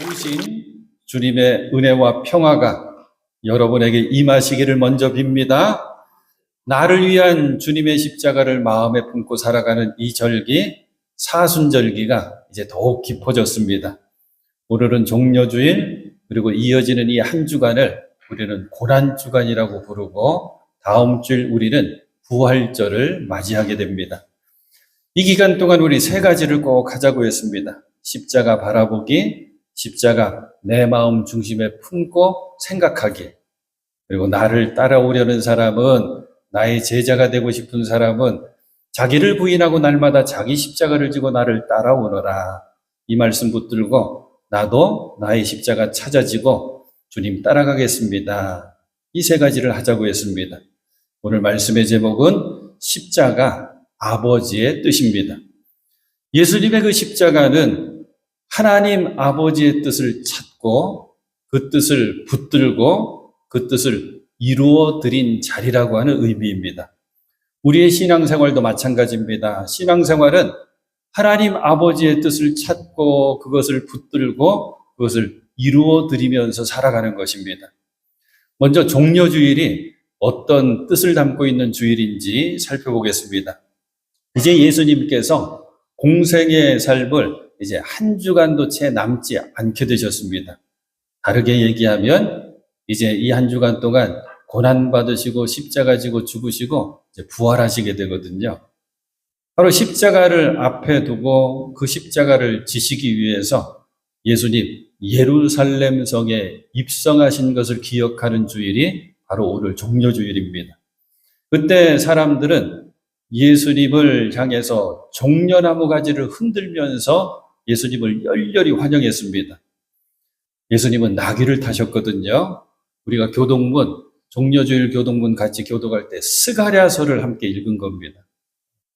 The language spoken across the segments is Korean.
오신 주님의 은혜와 평화가 여러분에게 임하시기를 먼저 빕니다. 나를 위한 주님의 십자가를 마음에 품고 살아가는 이 절기, 사순절기가 이제 더욱 깊어졌습니다. 오늘은 종려주일, 그리고 이어지는 이 한 주간을 우리는 고난주간이라고 부르고, 다음 주일 우리는 부활절을 맞이하게 됩니다. 이 기간 동안 우리 세 가지를 꼭 하자고 했습니다. 십자가 바라보기, 십자가 내 마음 중심에 품고 생각하기, 그리고 나를 따라오려는 사람은, 나의 제자가 되고 싶은 사람은 자기를 부인하고 날마다 자기 십자가를 지고 나를 따라오너라. 이 말씀 붙들고 나도 나의 십자가 찾아지고 주님 따라가겠습니다. 이 세 가지를 하자고 했습니다. 오늘 말씀의 제목은 십자가 아버지의 뜻입니다. 예수님의 그 십자가는 하나님 아버지의 뜻을 찾고 그 뜻을 붙들고 그 뜻을 이루어 드린 자리라고 하는 의미입니다. 우리의 신앙생활도 마찬가지입니다. 신앙생활은 하나님 아버지의 뜻을 찾고 그것을 붙들고 그것을 이루어 드리면서 살아가는 것입니다. 먼저 종려주일이 어떤 뜻을 담고 있는 주일인지 살펴보겠습니다. 이제 예수님께서 공생의 삶을 이제 한 주간도 채 남지 않게 되셨습니다. 다르게 얘기하면 이제 이 한 주간 동안 고난받으시고 십자가 지고 죽으시고 이제 부활하시게 되거든요. 바로 십자가를 앞에 두고 그 십자가를 지시기 위해서 예수님 예루살렘 성에 입성하신 것을 기억하는 주일이 바로 오늘 종려주일입니다. 그때 사람들은 예수님을 향해서 종려나무 가지를 흔들면서 예수님을 열렬히 환영했습니다. 예수님은 나귀를 타셨거든요. 우리가 교동문, 종려주일 교동문 같이 교독할 때 스가랴서를 함께 읽은 겁니다.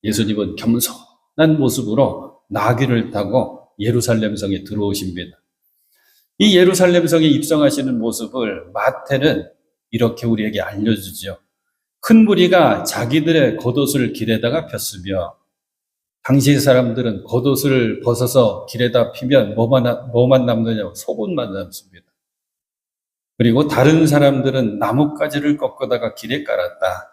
예수님은 겸손한 모습으로 나귀를 타고 예루살렘 성에 들어오십니다. 이 예루살렘 성에 입성하시는 모습을 마태는 이렇게 우리에게 알려주죠. 큰 무리가 자기들의 겉옷을 길에다가 폈으며, 당시 사람들은 겉옷을 벗어서 길에다 피면 뭐만 남느냐? 속옷만 남습니다. 그리고 다른 사람들은 나뭇가지를 꺾어다가 길에 깔았다.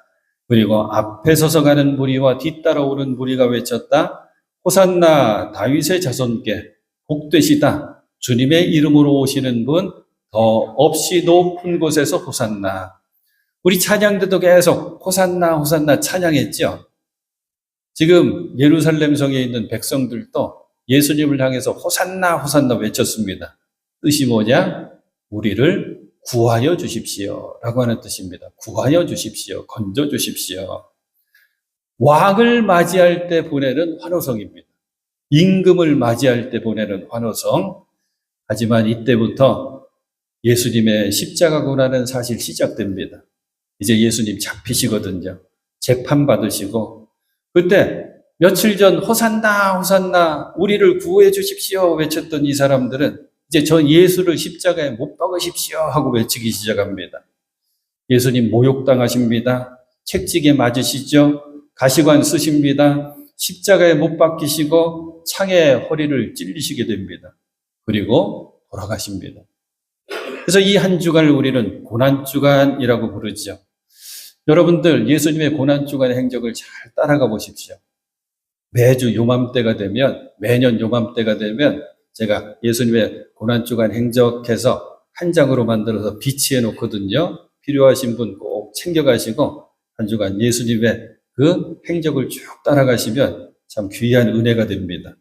그리고 앞에 서서 가는 무리와 뒤따라오는 무리가 외쳤다. 호산나 다윗의 자손께 복되시다. 주님의 이름으로 오시는 분 더 없이 높은 곳에서 호산나. 우리 찬양 때도 계속 호산나 호산나 찬양했죠. 지금 예루살렘 성에 있는 백성들도 예수님을 향해서 호산나 호산나 외쳤습니다. 뜻이 뭐냐? 우리를 구하여 주십시오 라고 하는 뜻입니다. 구하여 주십시오. 건져 주십시오. 왕을 맞이할 때 보내는 환호성입니다. 임금을 맞이할 때 보내는 환호성. 하지만 이때부터 예수님의 십자가 고난은 사실 시작됩니다. 이제 예수님 잡히시거든요. 재판받으시고, 그때 며칠 전 호산나 호산나 우리를 구해 주십시오 외쳤던 이 사람들은 이제 저 예수를 십자가에 못 박으십시오 하고 외치기 시작합니다. 예수님 모욕당하십니다. 책찍에 맞으시죠. 가시관 쓰십니다. 십자가에 못 박히시고 창에 허리를 찔리시게 됩니다. 그리고 돌아가십니다. 그래서 이 한 주간을 우리는 고난주간이라고 부르죠. 여러분들 예수님의 고난주간의 행적을 잘 따라가 보십시오. 매주 요맘때가 되면, 매년 요맘때가 되면 제가 예수님의 고난주간 행적해서 한 장으로 만들어서 비치해 놓거든요. 필요하신 분 꼭 챙겨가시고 한 주간 예수님의 그 행적을 쭉 따라가시면 참 귀한 은혜가 됩니다.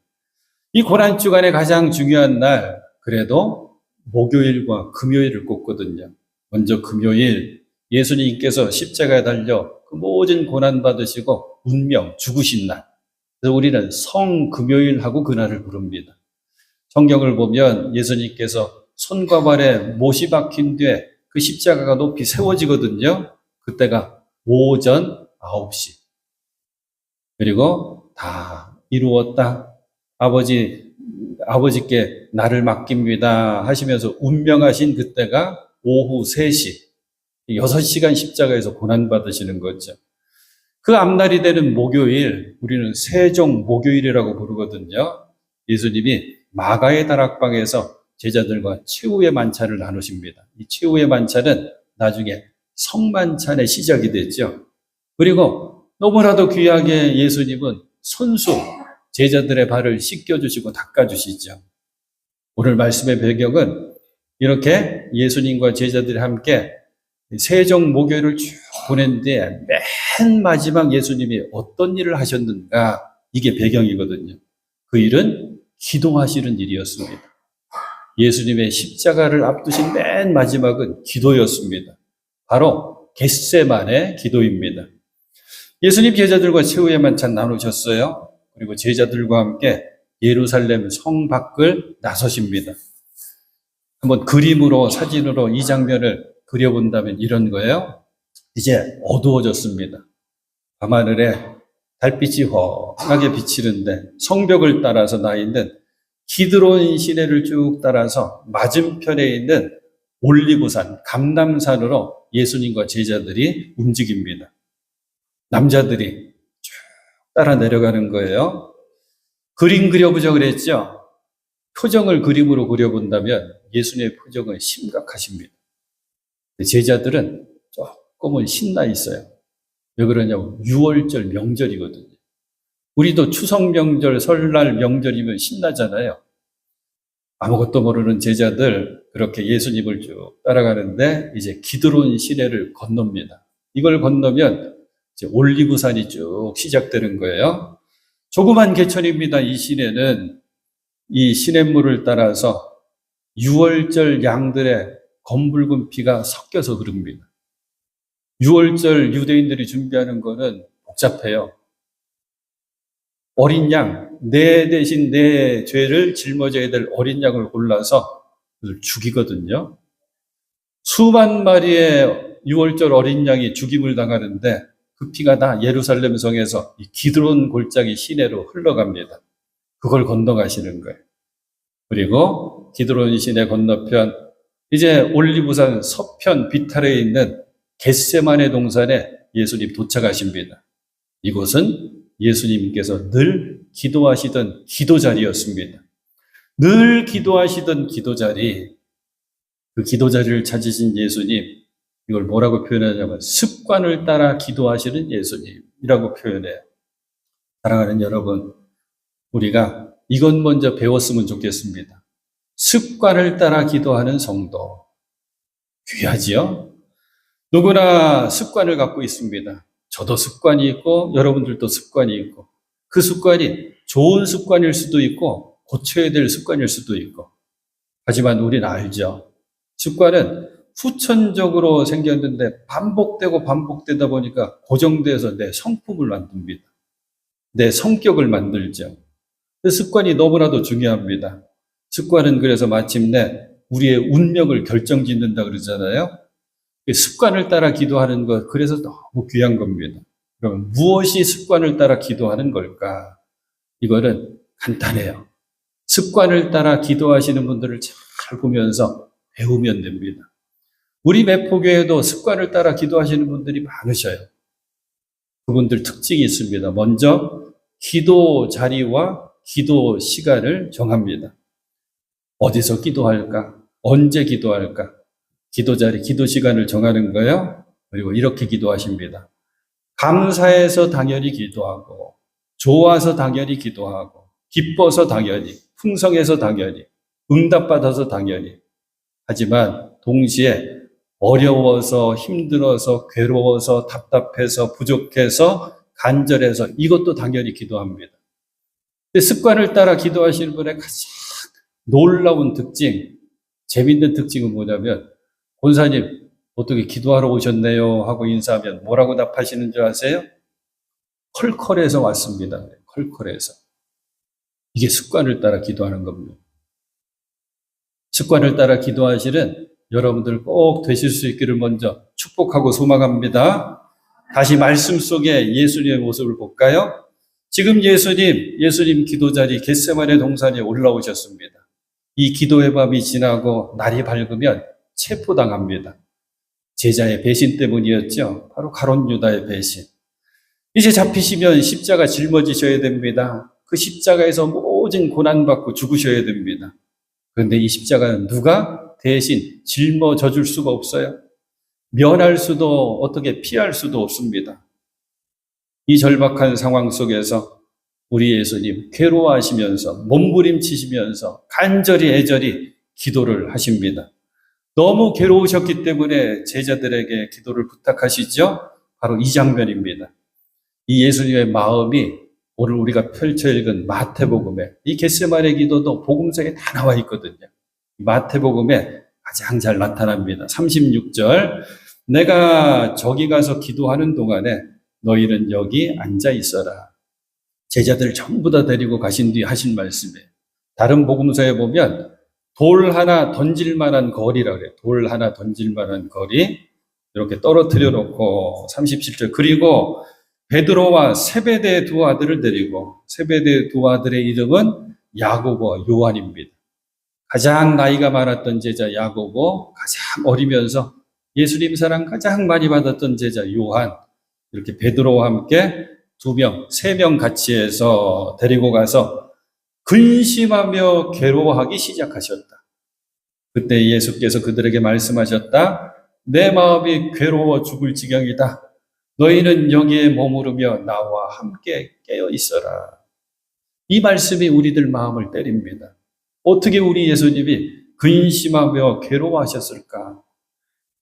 이 고난주간의 가장 중요한 날, 그래도 목요일과 금요일을 꼽거든요. 먼저 금요일, 예수님께서 십자가에 달려 그 모든 고난 받으시고 운명 죽으신 날. 그래서 우리는 성금요일하고 그날을 부릅니다. 성경을 보면 예수님께서 손과 발에 못이 박힌 뒤에 그 십자가가 높이 세워지거든요. 그때가 오전 9시. 그리고 다 이루었다. 아버지께 나를 맡깁니다 하시면서 운명하신 그때가 오후 3시. 6시간 십자가에서 고난받으시는 거죠. 그 앞날이 되는 목요일, 우리는 세종 목요일이라고 부르거든요. 예수님이 마가의 다락방에서 제자들과 최후의 만찬을 나누십니다. 이 최후의 만찬은 나중에 성만찬의 시작이 됐죠. 그리고 너무나도 귀하게 예수님은 손수 제자들의 발을 씻겨주시고 닦아주시죠. 오늘 말씀의 배경은 이렇게 예수님과 제자들이 함께 세종 목요일을 쭉 보낸 뒤에 맨 마지막 예수님이 어떤 일을 하셨는가, 이게 배경이거든요. 그 일은 기도하시는 일이었습니다. 예수님의 십자가를 앞두신 맨 마지막은 기도였습니다. 바로 겟세마네 기도입니다. 예수님 제자들과 최후의 만찬 나누셨어요. 그리고 제자들과 함께 예루살렘 성 밖을 나서십니다. 한번 그림으로, 사진으로 이 장면을 그려본다면 이런 거예요. 이제 어두워졌습니다. 밤하늘에 달빛이 환하게 비치는데 성벽을 따라서 나 있는 기드론 시내를 쭉 따라서 맞은편에 있는 올리브산, 감람산으로 예수님과 제자들이 움직입니다. 남자들이 쭉 따라 내려가는 거예요. 그림 그려보자 그랬죠? 표정을 그림으로 그려본다면 예수님의 표정은 심각하십니다. 제자들은 조금은 신나 있어요. 왜 그러냐면 6월절 명절이거든요. 우리도 추석 명절, 설날 명절이면 신나잖아요. 아무것도 모르는 제자들 그렇게 예수님을 쭉 따라가는데 이제 기드론 시내를 건넙니다. 이걸 건너면 이제 올리브산이 쭉 시작되는 거예요. 조그만 개천입니다. 이 시내는 이 시냇물을 따라서 6월절 양들의 검붉은 피가 섞여서 흐릅니다. 6월절 유대인들이 준비하는 거는 복잡해요. 어린 양, 내 대신 내 죄를 짊어져야 될 어린 양을 골라서 그걸 죽이거든요. 수만 마리의 6월절 어린 양이 죽임을 당하는데 그 피가 다 예루살렘 성에서 이 기드론 골짜기 시내로 흘러갑니다. 그걸 건너가시는 거예요. 그리고 기드론 시내 건너편, 이제 올리브산 서편 비탈에 있는 겟세마네 동산에 예수님 도착하십니다. 이곳은 예수님께서 늘 기도하시던 기도 자리였습니다. 늘 기도하시던 기도 자리, 그 기도 자리를 찾으신 예수님, 이걸 뭐라고 표현하냐면 습관을 따라 기도하시는 예수님이라고 표현해요. 사랑하는 여러분, 우리가 이것 먼저 배웠으면 좋겠습니다. 습관을 따라 기도하는 성도. 귀하지요? 누구나 습관을 갖고 있습니다. 저도 습관이 있고 여러분들도 습관이 있고 그 습관이 좋은 습관일 수도 있고 고쳐야 될 습관일 수도 있고, 하지만 우리는 알죠. 습관은 후천적으로 생겼는데 반복되고 반복되다 보니까 고정돼서 내 성품을 만듭니다. 내 성격을 만들죠. 그 습관이 너무나도 중요합니다. 습관은 그래서 마침내 우리의 운명을 결정짓는다 그러잖아요. 습관을 따라 기도하는 것, 그래서 너무 귀한 겁니다. 그럼 무엇이 습관을 따라 기도하는 걸까? 이거는 간단해요. 습관을 따라 기도하시는 분들을 잘 보면서 배우면 됩니다. 우리 매포교회도 습관을 따라 기도하시는 분들이 많으셔요. 그분들 특징이 있습니다. 먼저 기도 자리와 기도 시간을 정합니다. 어디서 기도할까? 언제 기도할까? 기도 자리, 기도 시간을 정하는 거예요. 그리고 이렇게 기도하십니다. 감사해서 당연히 기도하고, 좋아서 당연히 기도하고, 기뻐서 당연히, 풍성해서 당연히, 응답받아서 당연히. 하지만 동시에 어려워서, 힘들어서, 괴로워서, 답답해서, 부족해서, 간절해서 이것도 당연히 기도합니다. 근데 습관을 따라 기도하시는 분의 가장 놀라운 특징, 재밌는 특징은 뭐냐면, 권사님 어떻게 기도하러 오셨네요 하고 인사하면 뭐라고 답하시는 줄 아세요? 컬컬해서 왔습니다. 컬컬해서. 이게 습관을 따라 기도하는 겁니다. 습관을 따라 기도하시는 여러분들 꼭 되실 수 있기를 먼저 축복하고 소망합니다. 다시 말씀 속에 예수님의 모습을 볼까요? 지금 예수님 기도 자리 겟세마네 동산에 올라오셨습니다. 이 기도의 밤이 지나고 날이 밝으면 체포당합니다. 제자의 배신 때문이었죠. 바로 가룟 유다의 배신. 이제 잡히시면 십자가 짊어지셔야 됩니다. 그 십자가에서 모든 고난받고 죽으셔야 됩니다. 그런데 이 십자가는 누가 대신 짊어져 줄 수가 없어요. 면할 수도 어떻게 피할 수도 없습니다. 이 절박한 상황 속에서 우리 예수님 괴로워하시면서 몸부림치시면서 간절히 애절히 기도를 하십니다. 너무 괴로우셨기 때문에 제자들에게 기도를 부탁하시죠. 바로 이 장면입니다. 이 예수님의 마음이 오늘 우리가 펼쳐 읽은 마태복음에 이 겟세마네 기도도 복음서에 다 나와 있거든요. 마태복음에 가장 잘 나타납니다. 36절 내가 저기 가서 기도하는 동안에 너희는 여기 앉아 있어라. 제자들 전부 다 데리고 가신 뒤 하신 말씀이에요. 다른 복음서에 보면 돌 하나 던질 만한 거리라고 그래요. 돌 하나 던질 만한 거리 이렇게 떨어뜨려 놓고 37절 그리고 베드로와 세베대의 두 아들을 데리고 세베대의 두 아들의 이름은 야고보와 요한입니다. 가장 나이가 많았던 제자 야고보, 가장 어리면서 예수님 사랑 가장 많이 받았던 제자 요한, 이렇게 베드로와 함께 세 명 같이 해서 데리고 가서 근심하며 괴로워하기 시작하셨다. 그때 예수께서 그들에게 말씀하셨다. 내 마음이 괴로워 죽을 지경이다. 너희는 여기에 머무르며 나와 함께 깨어 있어라. 이 말씀이 우리들 마음을 때립니다. 어떻게 우리 예수님이 근심하며 괴로워하셨을까?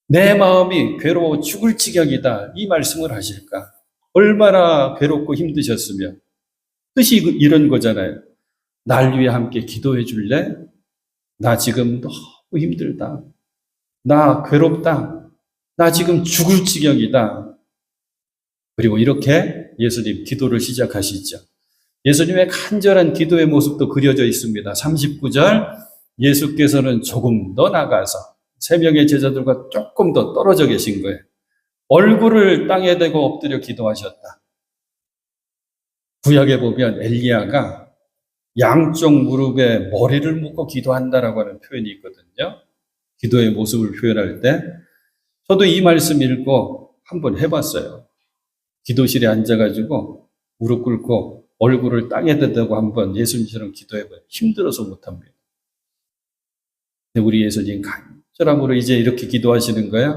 내 마음이 괴로워 죽을 지경이다. 이 말씀을 하실까? 얼마나 괴롭고 힘드셨으며 뜻이 이런 거잖아요. 날 위해 함께 기도해 줄래? 나 지금 너무 힘들다. 나 괴롭다. 나 지금 죽을 지경이다. 그리고 이렇게 예수님 기도를 시작하시죠. 예수님의 간절한 기도의 모습도 그려져 있습니다. 39절 예수께서는 조금 더 나가서 세 명의 제자들과 조금 더 떨어져 계신 거예요. 얼굴을 땅에 대고 엎드려 기도하셨다. 구약에 보면 엘리야가 양쪽 무릎에 머리를 묶고 기도한다라고 하는 표현이 있거든요. 기도의 모습을 표현할 때 저도 이 말씀 읽고 한번 해봤어요. 기도실에 앉아가지고 무릎 꿇고 얼굴을 땅에 대고 한번 예수님처럼 기도해봐요. 힘들어서 못합니다. 근데 우리 예수님 간절함으로 이제 이렇게 기도하시는 거야.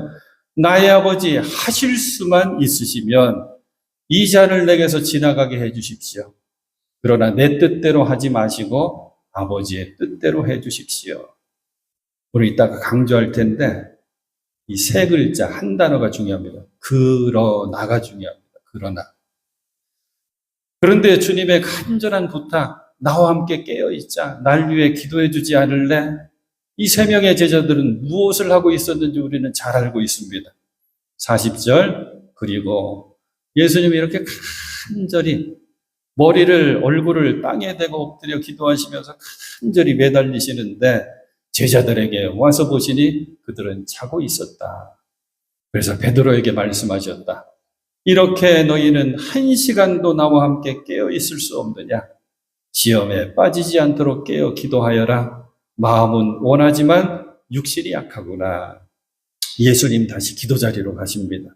나의 아버지 하실 수만 있으시면 이 잔을 내게서 지나가게 해 주십시오. 그러나 내 뜻대로 하지 마시고 아버지의 뜻대로 해 주십시오. 우리 이따가 강조할 텐데 이 세 글자 한 단어가 중요합니다. 그러나가 중요합니다. 그러나. 그런데 주님의 간절한 부탁, 나와 함께 깨어있자. 날 위해 기도해 주지 않을래? 이 세 명의 제자들은 무엇을 하고 있었는지 우리는 잘 알고 있습니다. 40절 그리고 예수님이 이렇게 간절히 얼굴을 땅에 대고 엎드려 기도하시면서 간절히 매달리시는데 제자들에게 와서 보시니 그들은 자고 있었다. 그래서 베드로에게 말씀하셨다. 이렇게 너희는 1시간도 나와 함께 깨어 있을 수 없느냐? 시험에 빠지지 않도록 깨어 기도하여라. 마음은 원하지만 육신이 약하구나. 예수님 다시 기도 자리로 가십니다.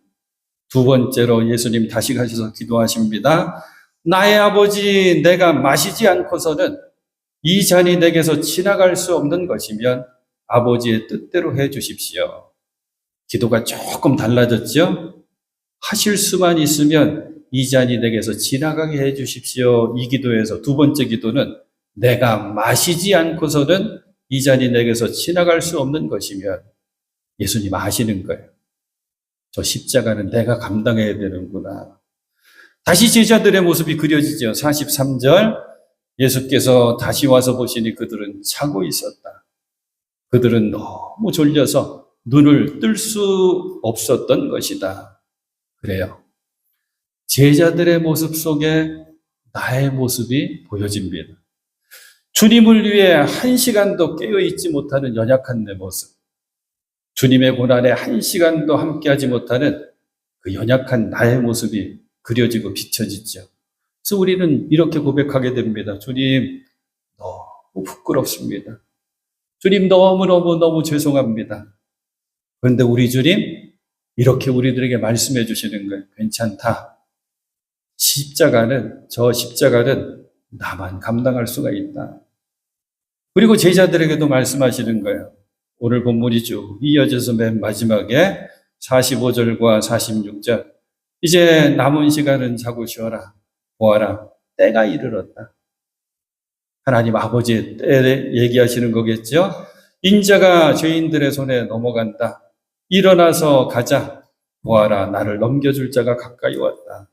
두 번째로 예수님 다시 가셔서 기도하십니다. 나의 아버지, 내가 마시지 않고서는 이 잔이 내게서 지나갈 수 없는 것이면 아버지의 뜻대로 해 주십시오. 기도가 조금 달라졌죠? 하실 수만 있으면 이 잔이 내게서 지나가게 해 주십시오. 이 기도에서 두 번째 기도는 내가 마시지 않고서는 이 잔이 내게서 지나갈 수 없는 것이면 예수님 아시는 거예요. 저 십자가는 내가 감당해야 되는구나. 다시 제자들의 모습이 그려지죠. 43절 예수께서 다시 와서 보시니 그들은 자고 있었다. 그들은 너무 졸려서 눈을 뜰 수 없었던 것이다. 그래요. 제자들의 모습 속에 나의 모습이 보여집니다. 주님을 위해 1시간도 깨어있지 못하는 연약한 내 모습. 주님의 고난에 1시간도 함께하지 못하는 그 연약한 나의 모습이 그려지고 비춰지죠. 그래서 우리는 이렇게 고백하게 됩니다. 주님, 너무 부끄럽습니다. 주님, 너무너무 죄송합니다. 그런데 우리 주님, 이렇게 우리들에게 말씀해 주시는 거예요. 괜찮다. 저 십자가는 나만 감당할 수가 있다. 그리고 제자들에게도 말씀하시는 거예요. 오늘 본문이 쭉 이어져서 맨 마지막에 45절과 46절. 이제 남은 시간은 자고 쉬어라. 보아라. 때가 이르렀다. 하나님 아버지의 때 얘기하시는 거겠죠? 인자가 죄인들의 손에 넘어간다. 일어나서 가자. 보아라. 나를 넘겨줄 자가 가까이 왔다.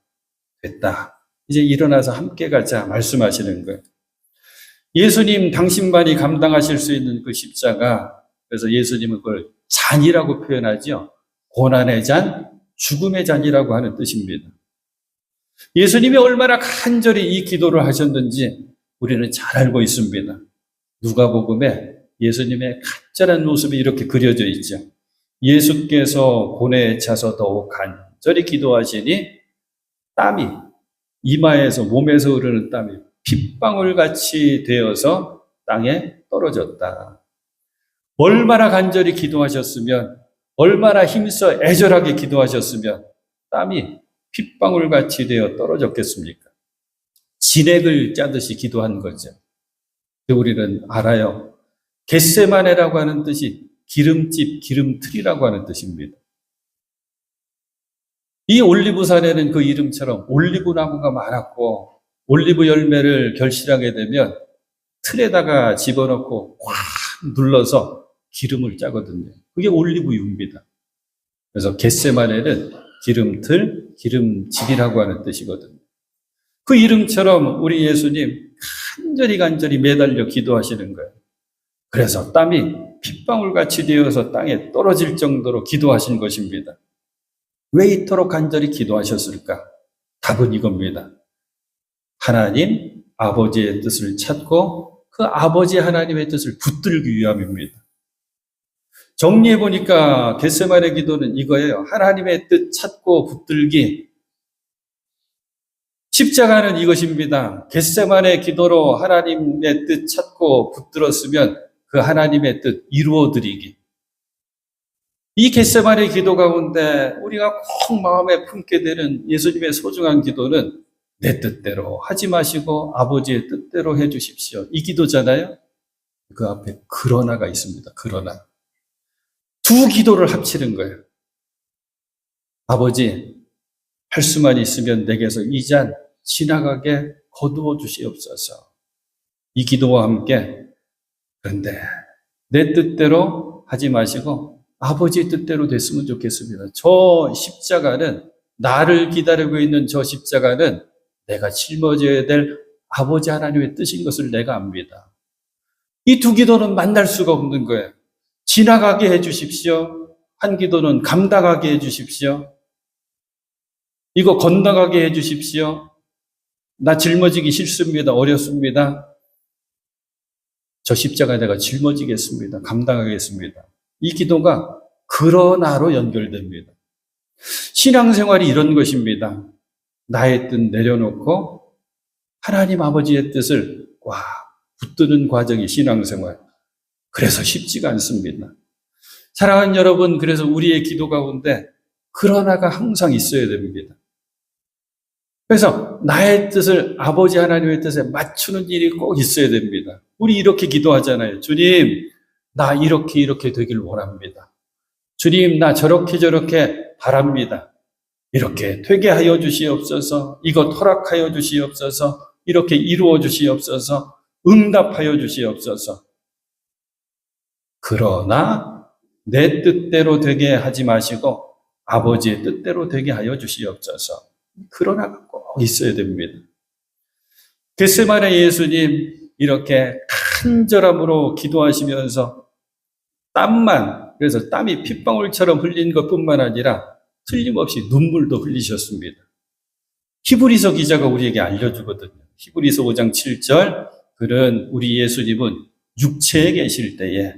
됐다. 이제 일어나서 함께 가자. 말씀하시는 거예요. 예수님 당신만이 감당하실 수 있는 그 십자가, 그래서 예수님은 그걸 잔이라고 표현하죠. 고난의 잔, 죽음의 잔이라고 하는 뜻입니다. 예수님이 얼마나 간절히 이 기도를 하셨는지 우리는 잘 알고 있습니다. 누가복음에 예수님의 간절한 모습이 이렇게 그려져 있죠. 예수께서 고뇌에 차서 더욱 간절히 기도하시니 땀이 이마에서 몸에서 흐르는 땀이 핏방울같이 되어서 땅에 떨어졌다. 얼마나 간절히 기도하셨으면, 얼마나 힘써 애절하게 기도하셨으면 땀이 핏방울같이 되어 떨어졌겠습니까? 진액을 짜듯이 기도한 거죠. 우리는 알아요. 겟세마네라고 하는 뜻이 기름집, 기름틀이라고 하는 뜻입니다. 이 올리브산에는 그 이름처럼 올리브 나무가 많았고 올리브 열매를 결실하게 되면 틀에다가 집어넣고 꽉 눌러서 기름을 짜거든요. 그게 올리브유입니다. 그래서 겟세마네는 기름틀, 기름집이라고 하는 뜻이거든요. 그 이름처럼 우리 예수님 간절히 매달려 기도하시는 거예요. 그래서 땀이 핏방울같이 되어서 땅에 떨어질 정도로 기도하신 것입니다. 왜 이토록 간절히 기도하셨을까? 답은 이겁니다. 하나님 아버지의 뜻을 찾고 그 아버지 하나님의 뜻을 붙들기 위함입니다. 정리해 보니까 겟세마네 기도는 이거예요. 하나님의 뜻 찾고 붙들기. 십자가는 이것입니다. 겟세마네 기도로 하나님의 뜻 찾고 붙들었으면 그 하나님의 뜻 이루어드리기. 이 겟세마네 기도 가운데 우리가 꼭 마음에 품게 되는 예수님의 소중한 기도는 내 뜻대로 하지 마시고 아버지의 뜻대로 해 주십시오. 이 기도잖아요. 그 앞에 그러나가 있습니다. 그러나. 두 기도를 합치는 거예요. 아버지, 할 수만 있으면 내게서 이 잔 지나가게 거두어 주시옵소서. 이 기도와 함께 그런데 내 뜻대로 하지 마시고 아버지의 뜻대로 됐으면 좋겠습니다. 저 십자가는 나를 기다리고 있는 저 십자가는 내가 짊어져야 될 아버지 하나님의 뜻인 것을 내가 압니다. 이 두 기도는 만날 수가 없는 거예요. 지나가게 해 주십시오. 한 기도는 감당하게 해 주십시오. 이거 건너가게 해 주십시오. 나 짊어지기 싫습니다. 어렵습니다. 저 십자가 내가 짊어지겠습니다. 감당하겠습니다. 이 기도가 그러나로 연결됩니다. 신앙생활이 이런 것입니다. 나의 뜻 내려놓고 하나님 아버지의 뜻을 꽉 붙드는 과정이 신앙생활. 그래서 쉽지가 않습니다. 사랑하는 여러분, 그래서 우리의 기도 가운데 그러나가 항상 있어야 됩니다. 그래서 나의 뜻을 아버지 하나님의 뜻에 맞추는 일이 꼭 있어야 됩니다. 우리 이렇게 기도하잖아요. 주님, 나 이렇게 되길 원합니다. 주님, 나 저렇게 바랍니다. 이렇게 되게 하여 주시옵소서. 이것 허락하여 주시옵소서. 이렇게 이루어 주시옵소서. 응답하여 주시옵소서. 그러나 내 뜻대로 되게 하지 마시고 아버지의 뜻대로 되게 하여 주시옵소서. 그러나가 꼭 있어야 됩니다. 겟세마네 예수님 이렇게 간절함으로 기도하시면서 그래서 땀이 핏방울처럼 흘린 것뿐만 아니라 틀림없이 눈물도 흘리셨습니다. 히브리서 기자가 우리에게 알려주거든요. 히브리서 5장 7절, 글은 우리 예수님은 육체에 계실 때에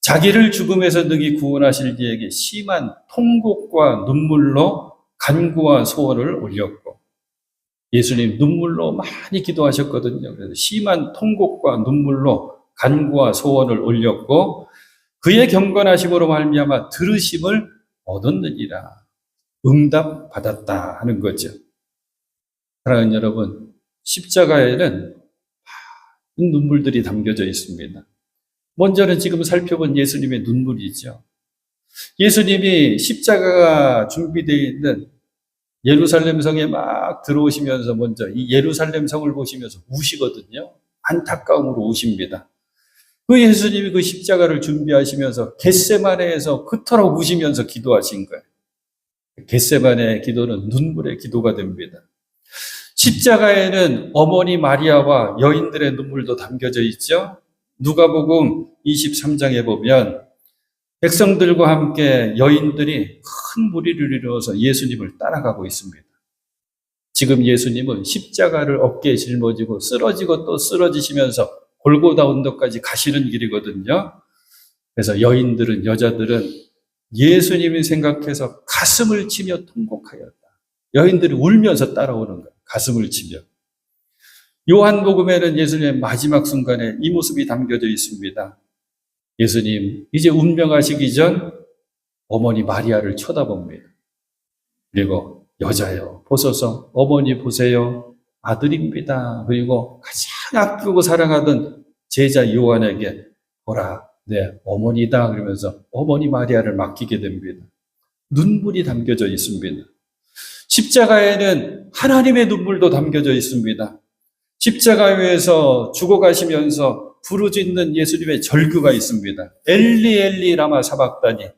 자기를 죽음에서 능히 구원하실 이에게 심한 통곡과 눈물로 간구와 소원을 올렸고, 예수님 눈물로 많이 기도하셨거든요. 그래서 심한 통곡과 눈물로 간구와 소원을 올렸고 그의 경건하심으로 말미암아 들으심을 얻었느니라. 응답 받았다 하는 거죠. 사랑하는 여러분, 십자가에는 많은 눈물들이 담겨져 있습니다. 먼저는 지금 살펴본 예수님의 눈물이죠. 예수님이 십자가가 준비되어 있는 예루살렘 성에 막 들어오시면서 먼저 이 예루살렘 성을 보시면서 우시거든요. 안타까움으로 우십니다. 그 예수님이 그 십자가를 준비하시면서 겟세마네에서 그토록 우시면서 기도하신 거예요. 겟세마네의 기도는 눈물의 기도가 됩니다. 십자가에는 어머니 마리아와 여인들의 눈물도 담겨져 있죠. 누가복음 23장에 보면 백성들과 함께 여인들이 큰 무리를 이루어서 예수님을 따라가고 있습니다. 지금 예수님은 십자가를 어깨에 짊어지고 쓰러지고 또 쓰러지시면서 골고다 언덕까지 가시는 길이거든요. 그래서 여인들은, 여자들은 예수님이 생각해서 가슴을 치며 통곡하였다. 여인들이 울면서 따라오는 거예요. 가슴을 치며. 요한복음에는 예수님의 마지막 순간에 이 모습이 담겨져 있습니다. 예수님 이제 운명하시기 전 어머니 마리아를 쳐다봅니다. 그리고 여자여 보소서, 어머니 보세요, 아들입니다. 그리고 가장 아끼고 사랑하던 제자 요한에게 보라 내 어머니다 그러면서 어머니 마리아를 맡기게 됩니다. 눈물이 담겨져 있습니다. 십자가에는 하나님의 눈물도 담겨져 있습니다. 십자가 위에서 죽어가시면서 부르짖는 예수님의 절규가 있습니다. 엘리 엘리 라마 사박다니,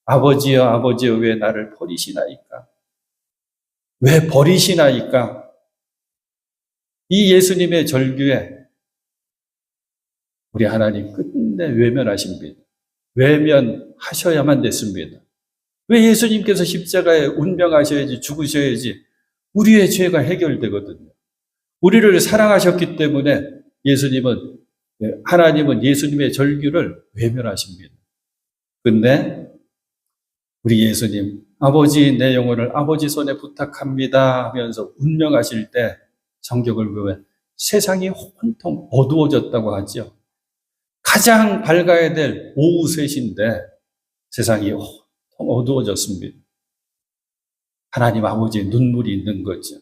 아버지여 아버지여 왜 나를 버리시나이까? 왜 버리시나이까? 이 예수님의 절규에 우리 하나님 끝내 외면하십니다. 외면하셔야만 됐습니다. 왜 예수님께서 십자가에 운명하셔야지, 죽으셔야지 우리의 죄가 해결되거든요. 우리를 사랑하셨기 때문에 하나님은 예수님의 절규를 외면하십니다. 근데 우리 예수님, 아버지 내 영혼을 아버지 손에 부탁합니다 하면서 운명하실 때 성경을 보면 세상이 온통 어두워졌다고 하죠. 가장 밝아야 될 오후 3시인데 세상이 온통 어두워졌습니다. 하나님 아버지의 눈물이 있는 거죠.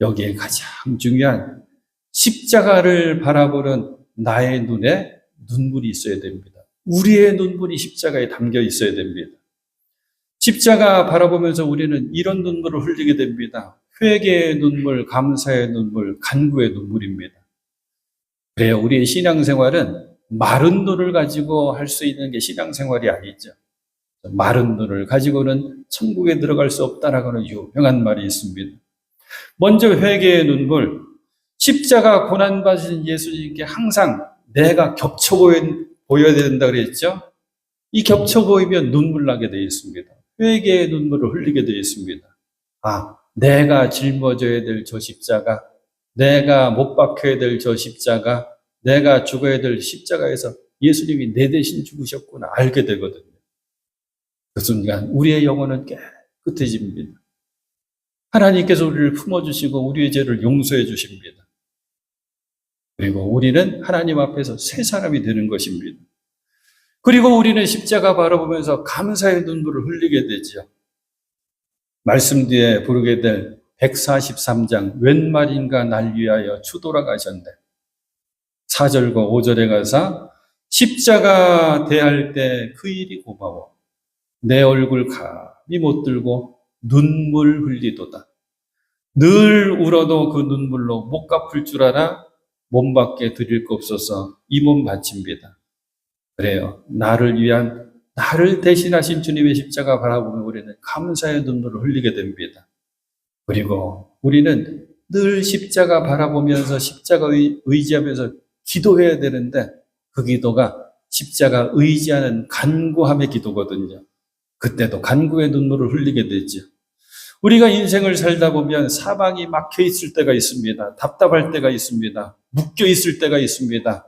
여기에 가장 중요한 십자가를 바라보는 나의 눈에 눈물이 있어야 됩니다. 우리의 눈물이 십자가에 담겨 있어야 됩니다. 십자가 바라보면서 우리는 이런 눈물을 흘리게 됩니다. 회개의 눈물, 감사의 눈물, 간구의 눈물입니다. 그래요. 우리의 신앙생활은 마른 눈을 가지고 할 수 있는 게 신앙생활이 아니죠. 마른 눈을 가지고는 천국에 들어갈 수 없다라고는 유명한 말이 있습니다. 먼저 회개의 눈물, 십자가 고난받으신 예수님께 항상 내가 겹쳐 보여야 된다 그랬죠? 이 겹쳐 보이면 눈물 나게 되어 있습니다. 회개의 눈물을 흘리게 되어 있습니다. 내가 짊어져야 될 저 십자가, 내가 못 박혀야 될 저 십자가, 내가 죽어야 될 십자가에서 예수님이 내 대신 죽으셨구나 알게 되거든요. 그 순간 우리의 영혼은 깨끗해집니다. 하나님께서 우리를 품어주시고 우리의 죄를 용서해 주십니다. 그리고 우리는 하나님 앞에서 새 사람이 되는 것입니다. 그리고 우리는 십자가 바라보면서 감사의 눈물을 흘리게 되죠. 말씀 뒤에 부르게 될 143장 웬 말인가 날 위하여 추돌아가셨네. 4절과 5절에 가서 십자가 대할 때 그 일이 고마워. 내 얼굴 감히 못 들고 눈물 흘리도다. 늘 울어도 그 눈물로 못 갚을 줄 알아 몸밖에 드릴 거 없어서 이 몸 바칩니다. 그래요. 나를 대신하신 주님의 십자가 바라보면 우리는 감사의 눈물을 흘리게 됩니다. 그리고 우리는 늘 십자가 바라보면서 십자가 의지하면서 기도해야 되는데 그 기도가 십자가 의지하는 간구함의 기도거든요. 그때도 간구의 눈물을 흘리게 되죠. 우리가 인생을 살다 보면 사방이 막혀 있을 때가 있습니다. 답답할 때가 있습니다. 묶여 있을 때가 있습니다.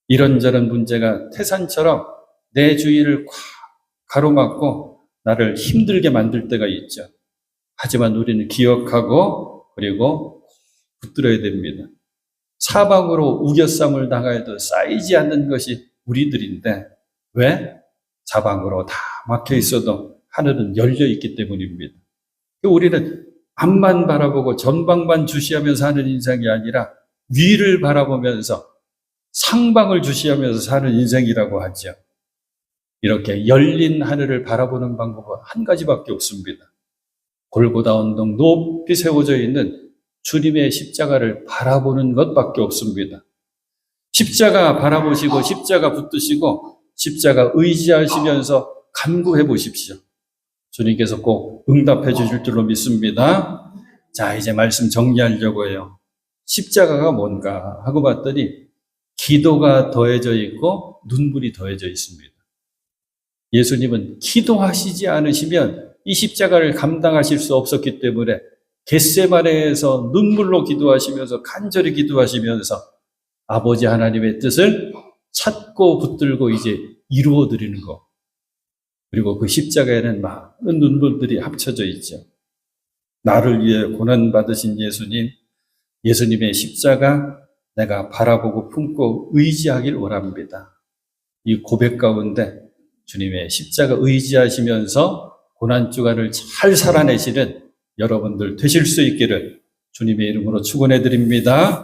이런저런 문제가 태산처럼 내 주위를 꽉 가로막고 나를 힘들게 만들 때가 있죠. 하지만 우리는 기억하고 그리고 붙들어야 됩니다. 사방으로 우겨쌈을 당하여도 쌓이지 않는 것이 우리들인데 왜? 사방으로 다 막혀 있어도 하늘은 열려 있기 때문입니다. 우리는 앞만 바라보고 전방만 주시하면서 하는 인생이 아니라 위를 바라보면서 상방을 주시하면서 사는 인생이라고 하죠. 이렇게 열린 하늘을 바라보는 방법은 한 가지밖에 없습니다. 골고다 언덕 높이 세워져 있는 주님의 십자가를 바라보는 것밖에 없습니다. 십자가 바라보시고 십자가 붙드시고 십자가 의지하시면서 간구해 보십시오. 주님께서 꼭 응답해 주실 줄로 믿습니다. 자, 이제 말씀 정리하려고 해요. 십자가가 뭔가 하고 봤더니 기도가 더해져 있고 눈물이 더해져 있습니다. 예수님은 기도하시지 않으시면 이 십자가를 감당하실 수 없었기 때문에 겟세마네에서 눈물로 기도하시면서 간절히 기도하시면서 아버지 하나님의 뜻을 찾고 붙들고 이제 이루어 드리는 것. 그리고 그 십자가에는 많은 눈물들이 합쳐져 있죠. 나를 위해 고난받으신 예수님, 예수님의 십자가 내가 바라보고 품고 의지하길 원합니다. 이 고백 가운데 주님의 십자가 의지하시면서 고난주간을 잘 살아내시는 여러분들 되실 수 있기를 주님의 이름으로 축원해 드립니다.